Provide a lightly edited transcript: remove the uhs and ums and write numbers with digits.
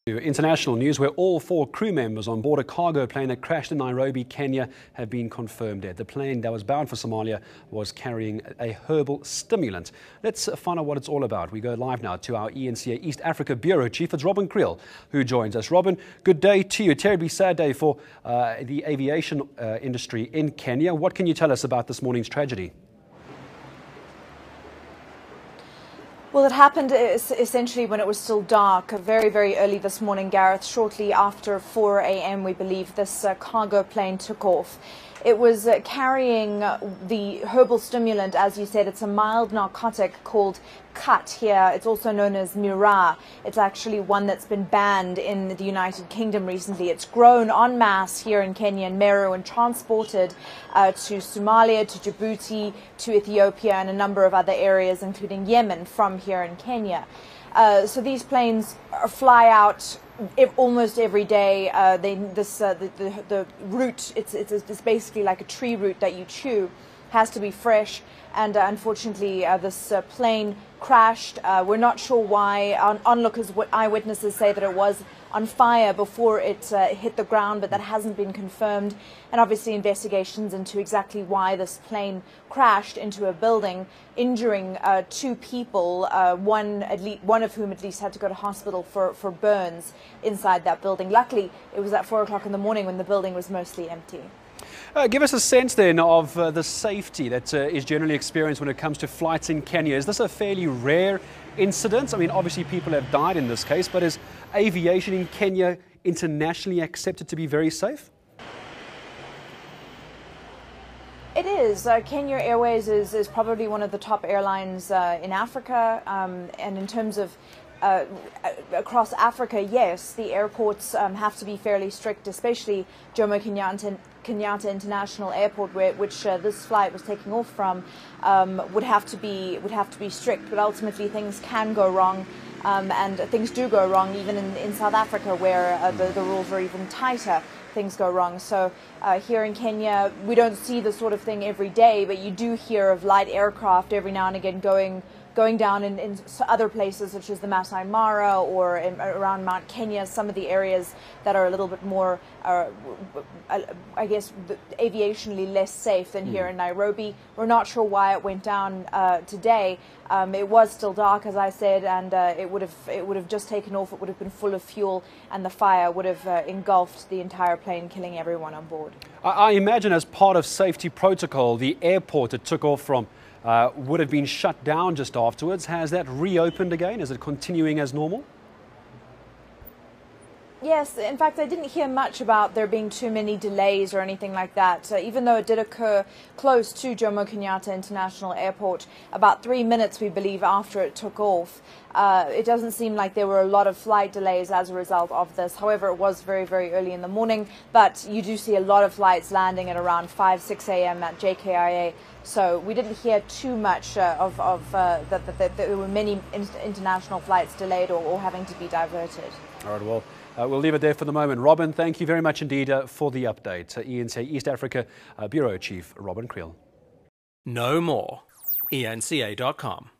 International news, where all 4 crew members on board a cargo plane that crashed in Nairobi, Kenya, have been confirmed dead. The plane that was bound for Somalia was carrying a herbal stimulant. Let's find out what it's all about. We go live now to our eNCA East Africa Bureau Chief. It's Robin Creel who joins us. Robin, good day to you. Terribly sad day for the aviation industry in Kenya. What can you tell us about this morning's tragedy? Well, it happened essentially when it was still dark, very, very early this morning, Gareth. Shortly after 4 a.m., we believe, this cargo plane took off. It was carrying the herbal stimulant, as you said. It's a mild narcotic called Khat here. It's also known as Miraa. It's actually one that's been banned in the United Kingdom recently. It's grown en masse here in Kenya and Meru and transported to Somalia, to Djibouti, to Ethiopia and a number of other areas, including Yemen, from here in Kenya. So these planes fly out almost every day. The route, it's basically like a tree root that you chew, has to be fresh, and unfortunately this plane crashed. We're not sure why. Onlookers, eyewitnesses say that it was on fire before it hit the ground, but that hasn't been confirmed. And obviously investigations into exactly why this plane crashed into a building, injuring 2 people, one of whom at least had to go to hospital for burns inside that building. Luckily, it was at 4 o'clock in the morning when the building was mostly empty. Give us a sense then of the safety that is generally experienced when it comes to flights in Kenya. Is this a fairly rare incident? I mean, obviously people have died in this case, but is aviation in Kenya internationally accepted to be very safe? It is. Kenya Airways is probably one of the top airlines in Africa, and in terms of across Africa, yes, the airports have to be fairly strict, especially Jomo Kenyatta International Airport, which this flight was taking off from, would have to be strict. But ultimately, things can go wrong, and things do go wrong even in South Africa, where the rules are even tighter. Things go wrong. So here in Kenya, we don't see the sort of thing every day, but you do hear of light aircraft every now and again going down in other places such as the Masai Mara or around Mount Kenya, some of the areas that are a little bit more, I guess, aviationally less safe than here in Nairobi. We're not sure why it went down today. It was still dark, as I said, and it would have just taken off. It would have been full of fuel, and the fire would have engulfed the entire plane, killing everyone on board. I imagine as part of safety protocol, the airport it took off from would have been shut down just afterwards. Has that reopened again? Is it continuing as normal? Yes, in fact, I didn't hear much about there being too many delays or anything like that. Even though it did occur close to Jomo Kenyatta International Airport, about 3 minutes, we believe, after it took off. It doesn't seem like there were a lot of flight delays as a result of this. However, it was very, very early in the morning, but you do see a lot of flights landing at around 5, 6 a.m. at JKIA. So we didn't hear too much that there were many international flights delayed or having to be diverted. All right, well, we'll leave it there for the moment. Robin, thank you very much indeed for the update. eNCA East Africa Bureau Chief Robin Creel. Know more. eNCA.com